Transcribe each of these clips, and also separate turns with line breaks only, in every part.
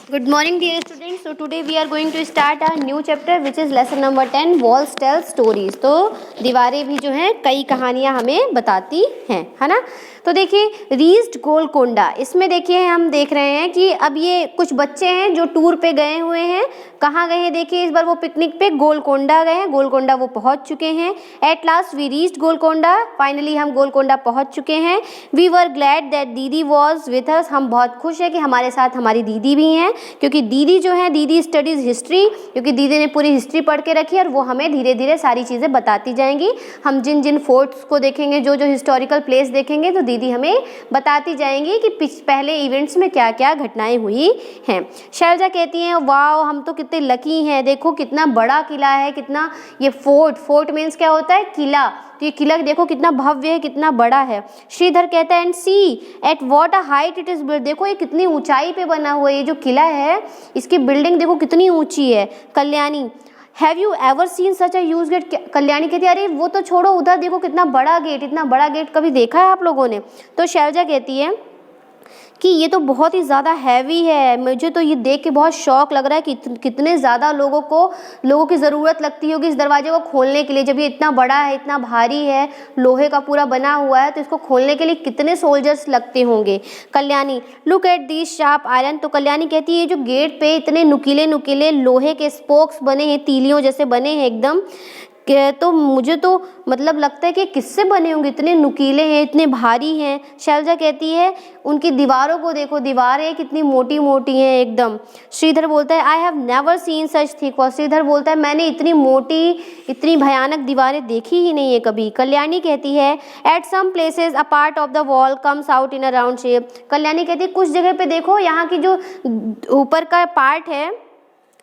Good morning dear students. So today we are going to start our new chapter which is lesson number 10 walls tell stories. तो दीवारें भी जो हैं कई कहानियां हमें बताती हैं, है ना। तो देखिए रीच्ड गोलकोंडा, इसमें देखिए हम देख रहे हैं कि अब ये कुछ बच्चे हैं जो टूर पे गए हुए हैं। कहाँ गए हैं देखिए, इस बार वो पिकनिक पे गोलकोंडा गए हैं। गोलकोंडा वो पहुंच चुके हैं। At last we reached Golconda, finally हम गोलकोंडा पहुंच चुके हैं। वी वर ग्लैड दैट दीदी वॉज विथ अस, हम बहुत खुश है कि हमारे साथ हमारी दीदी भी हैं, क्योंकि दीदी जो है दीदी स्टडीज़ हिस्ट्री, क्योंकि दीदी ने पूरी हिस्ट्री पढ़ के रखी है और वो हमें धीरे धीरे सारी चीज़ें बताती जाएंगी। हम जिन जिन फोर्ट्स को देखेंगे, जो जो हिस्टोरिकल प्लेस देखेंगे, तो दीदी हमें बताती जाएंगी कि पहले इवेंट्स में क्या क्या घटनाएं हुई हैं। शैलजा कहती हैं वाओ हम तो कितने लकी हैं, देखो कितना बड़ा किला है, कितना ये फोर्ट मीन्स क्या होता है, किला। तो ये किला देखो कितना भव्य है, कितना बड़ा है। श्रीधर कहता है and see at what a height it is build, देखो ये कितनी ऊंचाई पे बना हुआ है, ये जो किला है इसकी बिल्डिंग देखो कितनी ऊंची है। Kalyani have you ever seen such a huge gate, Kalyani कहती है अरे वो तो छोड़ो, उधर देखो कितना बड़ा गेट, इतना बड़ा गेट कभी देखा है आप लोगों ने। तो शैलजा कहती है कि ये तो बहुत ही ज़्यादा हैवी है, मुझे तो ये देख के बहुत शौक लग रहा है कि कितने ज़्यादा लोगों की ज़रूरत लगती होगी इस दरवाजे को खोलने के लिए। जब ये इतना बड़ा है, इतना भारी है, लोहे का पूरा बना हुआ है, तो इसको खोलने के लिए कितने सोल्जर्स लगते होंगे। Kalyani look at this sharp iron, तो कल्याणी कहती है ये जो गेट पे इतने नुकीले नुकीले लोहे के स्पोक्स बने हैं, तीलियों जैसे बने हैं एकदम, तो मुझे तो मतलब लगता है कि किससे बने होंगे, इतने नुकीले हैं, इतने भारी हैं। शैलजा कहती है उनकी दीवारों को देखो, दीवारें कितनी मोटी मोटी हैं एकदम। श्रीधर बोलता है I have never seen such thick wall, Shridhar बोलता है मैंने इतनी मोटी, इतनी भयानक दीवारें देखी ही नहीं है कभी। कल्याणी कहती है at some places a part of the wall comes out in a round shape, Kalyani कहती है कुछ जगह पे देखो यहाँ की जो ऊपर का पार्ट है,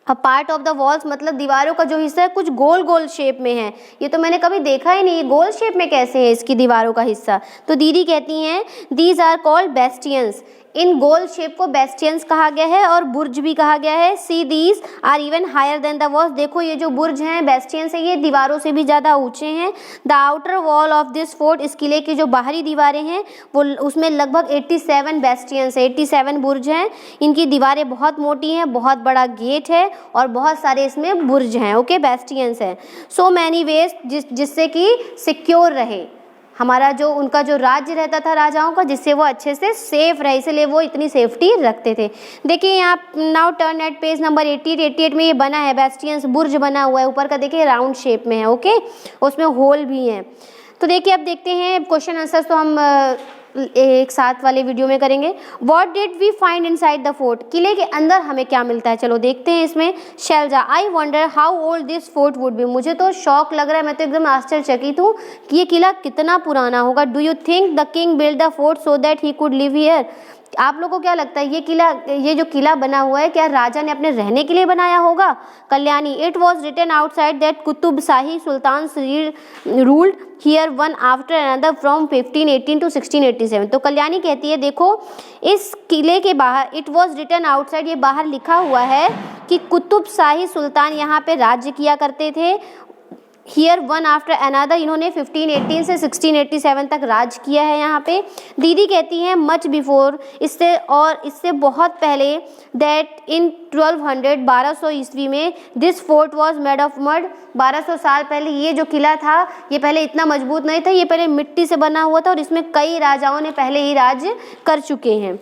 अ पार्ट ऑफ द वॉल्स मतलब दीवारों का जो हिस्सा है कुछ गोल गोल शेप में है। ये तो मैंने कभी देखा ही नहीं, गोल शेप में कैसे है इसकी दीवारों का हिस्सा। तो दीदी कहती हैं दीज आर कॉल्ड बेस्टियंस, इन गोल शेप को बेस्टियंस कहा गया है और बुर्ज भी कहा गया है। See these are even higher than the walls, देखो ये जो बुर्ज हैं बेस्टियंस है, ये दीवारों से भी ज़्यादा ऊंचे हैं। The outer wall of this fort, इस किले की जो बाहरी दीवारें हैं वो उसमें लगभग 87 बेस्टियंस है, 87 बुर्ज हैं। इनकी दीवारें बहुत मोटी हैं, बहुत बड़ा गेट है और बहुत सारे इसमें बुर्ज हैं। ओके बेस्टियंस है। सो मैनी वेज, जिससे कि सिक्योर रहे हमारा जो उनका जो राज्य रहता था राजाओं का, जिससे वो अच्छे से सेफ रहे, इसलिए वो इतनी सेफ्टी रखते थे। देखिए यहाँ now turn at page number 88 में ये बना है बेस्टियंस, बुर्ज बना हुआ है, ऊपर का देखिए राउंड शेप में है। ओके उसमें होल भी हैं। तो देखिए अब देखते हैं क्वेश्चन आंसर्स, तो हम एक साथ वाले वीडियो में करेंगे। What did we find inside the fort, किले के अंदर हमें क्या मिलता है, चलो देखते हैं इसमें। Shailaja I wonder how old this fort would be, मुझे तो शौक लग रहा है, मैं तो एकदम आश्चर्यचकित हूँ कि ये किला कितना पुराना होगा। Do you think the king build the fort so that he could live here, आप लोगों को क्या लगता है ये जो किला बना हुआ है क्या राजा ने अपने रहने के लिए बनाया होगा। Kalyani it was written outside that Qutb Shahi sultan ruled here one after another from 1518 to 1687, तो कल्याणी कहती है देखो इस किले के बाहर, इट वॉज रिटन आउटसाइड, ये बाहर लिखा हुआ है कि कुतुब शाही सुल्तान यहाँ पे राज्य किया करते थे। हियर वन आफ्टर अनदर, इन्होंने 1518 से 1687 तक राज किया है यहाँ पे। दीदी कहती हैं मच बिफोर, इससे बहुत पहले, दैट इन 1200 ईस्वी में this fort was made of mud, 1200 साल पहले ये जो किला था ये पहले इतना मजबूत नहीं था, ये पहले मिट्टी से बना हुआ था और इसमें कई राजाओं ने पहले ही राज कर चुके हैं।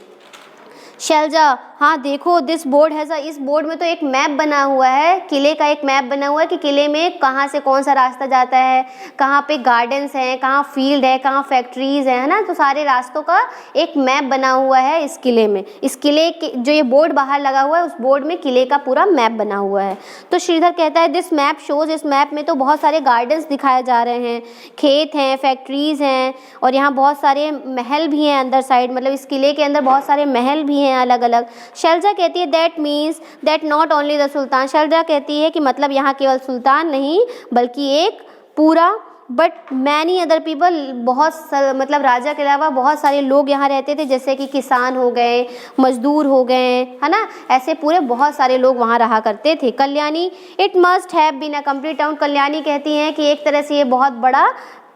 शैलजा हाँ देखो दिस बोर्ड है, इस बोर्ड में तो एक मैप बना हुआ है, किले का एक मैप बना हुआ है कि किले में कहाँ से कौन सा रास्ता जाता है, कहाँ पे गार्डन्स हैं, कहाँ फील्ड है, कहाँ फैक्ट्रीज है ना, तो सारे रास्तों का एक मैप बना हुआ है इस किले में। इस किले के जो ये बोर्ड बाहर लगा हुआ है उस बोर्ड में किले का पूरा मैप बना हुआ है। तो श्रीधर कहता है दिस मैप शोज, इस मैप में तो बहुत सारे गार्डन्स दिखाए जा रहे हैं, खेत हैं, फैक्ट्रीज हैं और यहाँ बहुत सारे महल भी हैं अंदर साइड, मतलब इस किले के अंदर बहुत सारे महल भी हैं अलग अलग। शैलजा कहती है that means that not only the sultan, Shailaja कहती है कि मतलब यहाँ केवल सुल्तान नहीं बल्कि एक पूरा बट मैनी अदर पीपल, मतलब राजा के अलावा बहुत सारे लोग यहाँ रहते थे, जैसे कि किसान हो गए, मजदूर हो गए, है ना, ऐसे पूरे बहुत सारे लोग वहाँ रहा करते थे। Kalyani it must have been a complete town, Kalyani कहती हैं कि एक तरह से ये बहुत बड़ा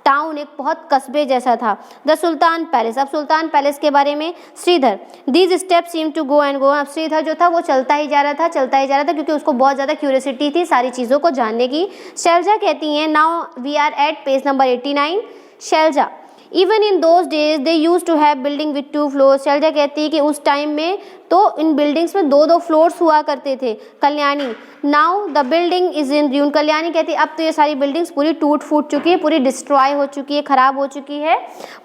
टाउन, एक बहुत कस्बे जैसा था। द सुल्तान पैलेस, अब सुल्तान पैलेस के बारे में Shridhar, these steps seem to go and go, अब श्रीधर जो था वो चलता ही जा रहा था क्योंकि उसको बहुत ज़्यादा क्यूरियोसिटी थी सारी चीज़ों को जानने की। शैलजा कहती हैं, now we are at page number 89। Shailaja, even in those days they use to have building with 2 floors. Shailaja कहती है कि उस टाइम में तो इन बिल्डिंग्स में 2-2 फ्लोर्स हुआ करते थे। Kalyani, now the building is in ruin. Kalyani कहती है अब तो ये सारी बिल्डिंग्स पूरी टूट फूट चुकी है, पूरी डिस्ट्रॉय हो चुकी है, खराब हो चुकी है।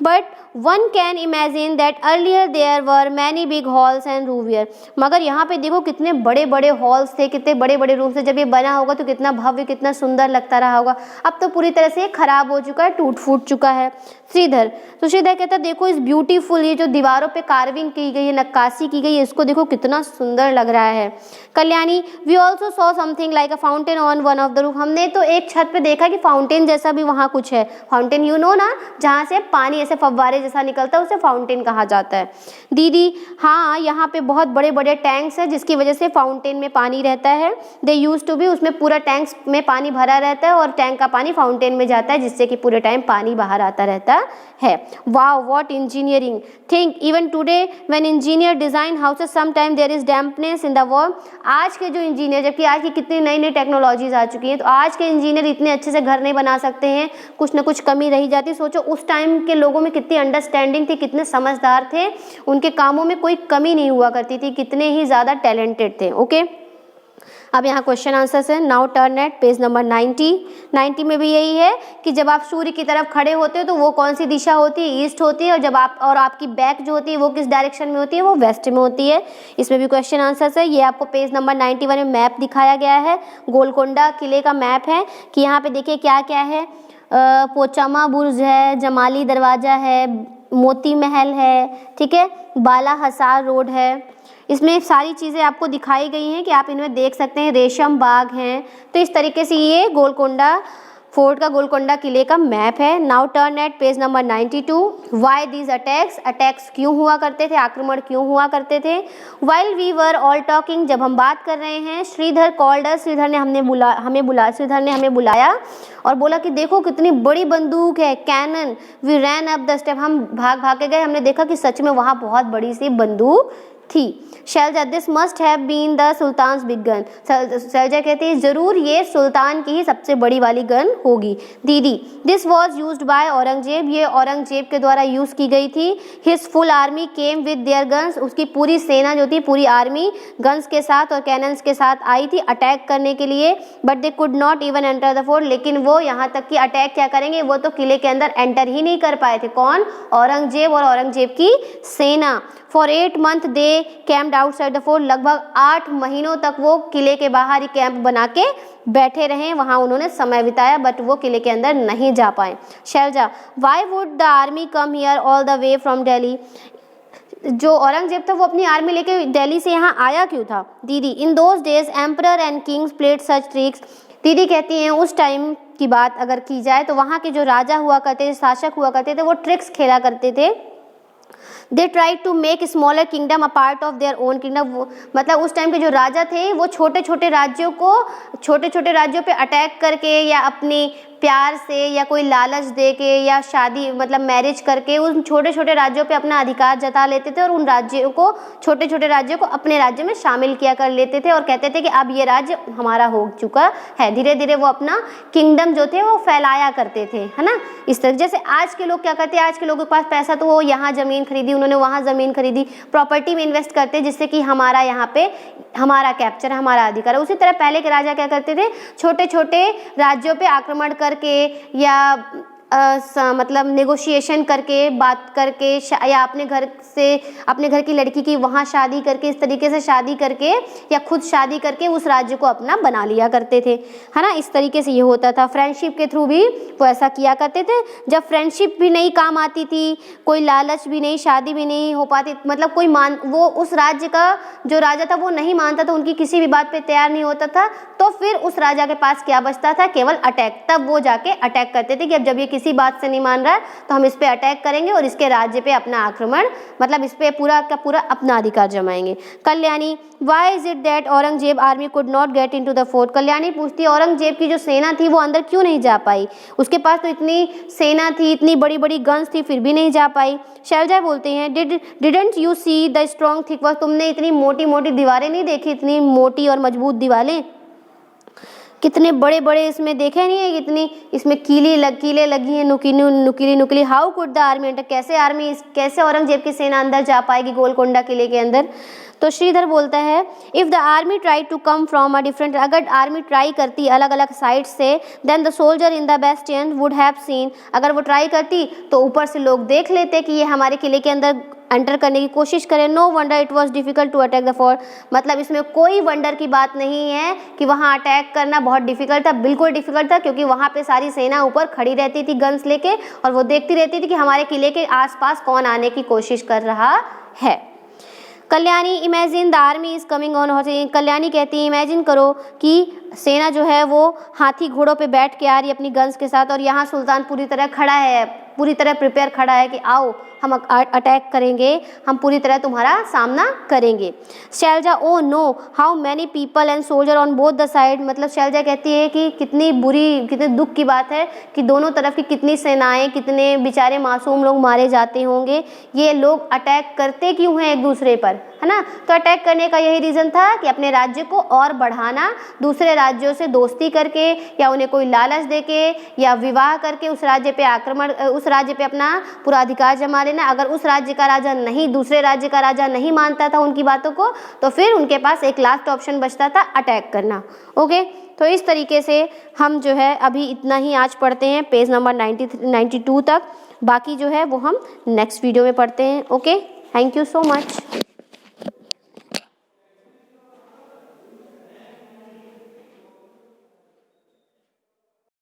But one can imagine that earlier there were many big halls and रूवियर, मगर यहाँ पे देखो कितने बड़े बड़े हॉल्स थे, कितने बड़े बड़े रूम्स थे। जब ये बना होगा तो कितना भव्य, कितना सुंदर लगता रहा होगा। अब तो पूरी तरह से खराब हो चुका है, टूट फूट चुका है। श्रीधर, तो श्रीधर कहता है देखो इस ब्यूटीफुल, ये जो दीवारों पे कार्विंग की गई है, नक्काशी की गई है, इसको देखो कितना सुंदर लग रहा है। Kalyani, we also saw something like a fountain on one of the roof, हमने तो एक छत पे देखा कि फाउंटेन जैसा भी वहाँ कुछ है। फाउंटेन यू नो ना, जहाँ से पानी ऐसे फव्वारे जैसा निकलता है उसे फाउंटेन कहा जाता है। दीदी, हाँ यहाँ पे बहुत बड़े बड़े टैंक्स है जिसकी वजह से फाउंटेन में पानी रहता है। दे यूज टू बी, उसमें पूरा टैंक्स में पानी भरा रहता है और टैंक का पानी फाउंटेन में जाता है जिससे कि पूरे टाइम पानी बाहर आता रहता है। Wow, what engineering, think even today when engineer design houses sometime there is dampness in the wall. आज के जो इंजीनियर, जबकि आज की कितनी नई नई टेक्नोलॉजीज आ चुकी हैं, तो आज के इंजीनियर इतने अच्छे से घर नहीं बना सकते हैं, कुछ ना कुछ कमी रही जाती। सोचो उस टाइम के लोगों में कितनी अंडरस्टैंडिंग थी, कितने समझदार थे, उनके कामों में कोई कमी नहीं हुआ करती थी, कितने ही ज़्यादा टैलेंटेड थे। ओके, अब यहाँ क्वेश्चन आंसर्स है। Now turn at page number 90 में भी यही है कि जब आप सूर्य की तरफ खड़े होते हो तो वो कौन सी दिशा होती है, ईस्ट होती है, और जब आप और आपकी बैक जो होती है वो किस डायरेक्शन में होती है, वो वेस्ट में होती है। इसमें भी क्वेश्चन आंसर्स है। ये आपको पेज नंबर 91 में मैप दिखाया गया है, गोलकोंडा किले का मैप है कि यहाँ पे देखिए क्या क्या है। पोचामा बुर्ज है, जमाली दरवाज़ा है, मोती महल है, ठीक है, बाला हसार रोड है। इसमें सारी चीज़ें आपको दिखाई गई हैं कि आप इनमें देख सकते हैं। रेशम बाग हैं। तो इस तरीके से ये गोलकोंडा फोर्ट का, गोलकोंडा किले का मैप है। Now turn at page number 92। Why these attacks क्यों हुआ करते थे, आक्रमण क्यों हुआ करते थे। While we were all talking, जब हम बात कर रहे हैं, श्रीधर कॉल्ड अस, श्रीधर ने हमें बुलाया और बोला कि देखो कितनी बड़ी बंदूक है, cannon. We ran up the step, हम भाग भाग के गए, हमने देखा कि सच में वहाँ बहुत बड़ी सी बंदूक थी। Shailaja, this must have been the sultan's big gun. Shailaja कहती है जरूर ये सुल्तान की ही सबसे बड़ी वाली गन होगी। दीदी, this was used by Aurangzeb, ये औरंगजेब के द्वारा यूज़ की गई थी। His full army came with their guns, उसकी पूरी सेना जो थी, पूरी आर्मी गन्स के साथ और कैनन्स के साथ आई थी अटैक करने के लिए। But they could not even enter the fort, लेकिन वो यहाँ तक कि अटैक क्या करेंगे, वो तो किले के अंदर एंटर ही नहीं कर पाए थे। कौन? औरंगजेब और औरंगजेब की सेना। For 8 months they camped outside the fort, लगभग 8 महीनों तक वो किले के बाहर ही कैंप बना के बैठे रहे, वहाँ उन्होंने समय बिताया, बट वो किले के अंदर नहीं जा पाए। Shailaja, why would the army come here all the way from Delhi, जो औरंगजेब था वो अपनी आर्मी लेके दिल्ली से यहाँ आया क्यों था। दीदी, इन those days emperor and Kings played such tricks. दीदी कहती हैं उस टाइम की बात अगर की जाए तो वहाँ के जो राजा हुआ करते थे, शासक हुआ करते थे, वो ट्रिक्स खेला करते थे। They try to make smaller kingdom a part of their own kingdom, मतलब उस टाइम के जो राजा थे वो छोटे छोटे राज्यों पे अटैक करके या अपनी प्यार से या कोई लालच दे के या शादी मतलब मैरिज करके उन छोटे छोटे राज्यों पे अपना अधिकार जता लेते थे और उन राज्यों को, छोटे छोटे राज्यों को अपने राज्य में शामिल किया कर लेते थे और कहते थे कि अब ये राज्य हमारा हो चुका है। धीरे धीरे वो अपना किंगडम जो थे वो फैलाया करते थे, है ना। इस तरह जैसे आज के लोग क्या करते हैं, आज के लोगों के पास पैसा तो वो यहाँ ज़मीन खरीदी, उन्होंने वहाँ ज़मीन खरीदी, प्रॉपर्टी में इन्वेस्ट करते हैं जिससे कि हमारा यहाँ पे हमारा कैप्चर, हमारा अधिकार है। उसी तरह पहले के राजा क्या करते थे, छोटे छोटे राज्यों पे आक्रमण करके या मतलब नेगोशिएशन करके, बात करके या अपने घर की लड़की की वहाँ शादी करके, इस तरीके से शादी करके या खुद शादी करके उस राज्य को अपना बना लिया करते थे, है ना। इस तरीके से ये होता था। फ्रेंडशिप के थ्रू भी वो ऐसा किया करते थे। जब फ्रेंडशिप भी नहीं काम आती थी, कोई लालच भी नहीं, शादी भी नहीं हो पाती, मतलब वो उस राज्य का जो राजा था वो नहीं मानता था, उनकी किसी भी बात पे तैयार नहीं होता था, तो फिर उस राजा के पास क्या बचता था, केवल अटैक। तब वो जाके अटैक करते थे कि अब जब ये किसी बात से नहीं मान रहा है तो हम इस पे अटैक करेंगे और इसके राज्य पे अपना आक्रमण, मतलब इस पे पूरा का पूरा अपना अधिकार जमाएंगे। Kalyani, why is it that Aurangzeb army could not get into the fort. Kalyani पूछती है औरंगजेब की जो सेना थी वो अंदर क्यों नहीं जा पाई, उसके पास तो इतनी सेना थी, इतनी बड़ी बड़ी गन्स थी, फिर भी नहीं जा पाई। शैलजा बोलते हैं didn't you see the strong thick wall, तुमने इतनी मोटी मोटी दीवारें नहीं देखी, इतनी मोटी और मजबूत दीवारें, कितने बड़े बड़े इसमें देखे नहीं है, कितनी इसमें कीले लगी हैं, नुकीली। How could the army enter, कैसे औरंगजेब की सेना अंदर जा पाएगी गोलकोंडा किले के अंदर। तो श्रीधर बोलता है if the army try to come from a different, अगर आर्मी ट्राई करती अलग अलग साइड से, then the soldier in the bastion would have seen, अगर वो ट्राई करती तो ऊपर से लोग देख लेते कि ये हमारे किले के अंदर एंटर करने की कोशिश करें। No wonder it was difficult to attack the fort, मतलब इसमें कोई वंडर की बात नहीं है कि वहाँ अटैक करना बहुत डिफिकल्ट था, बिल्कुल डिफिकल्ट था, क्योंकि वहाँ पे सारी सेना ऊपर खड़ी रहती थी गन्स लेके और वो देखती रहती थी कि हमारे किले के आसपास कौन आने की कोशिश कर रहा है। Kalyani, imagine the army is coming on horses, Kalyani कहती है इमेजिन करो कि सेना जो है वो हाथी घोड़ों पे बैठ के आ रही है अपनी गन्स के साथ और यहाँ सुल्तान पूरी तरह खड़ा है, पूरी तरह प्रिपेयर खड़ा है कि आओ हम अटैक करेंगे, हम पूरी तरह तुम्हारा सामना करेंगे। Shailaja, oh no how many people and soldier on both the side, मतलब शैलजा कहती है कि कितने दुख की बात है कि दोनों तरफ की कितनी सेनाएं, कितने बेचारे मासूम लोग मारे जाते होंगे, ये लोग अटैक करते क्यों हैं एक दूसरे पर, है ना। तो अटैक करने का यही रीज़न था कि अपने राज्य को और बढ़ाना, दूसरे राज्यों से दोस्ती करके या उन्हें कोई लालच देके या विवाह करके उस राज्य पे आक्रमण, उस राज्य पे अपना पूरा अधिकार जमा लेना। अगर उस राज्य का राजा नहीं, दूसरे राज्य का राजा नहीं मानता था उनकी बातों को, तो फिर उनके पास एक लास्ट ऑप्शन बचता था, अटैक करना। ओके, तो इस तरीके से हम जो है अभी इतना ही आज पढ़ते हैं पेज नंबर 92 तक, बाकी जो है वो हम नेक्स्ट वीडियो में पढ़ते हैं। Okay, thank you so much.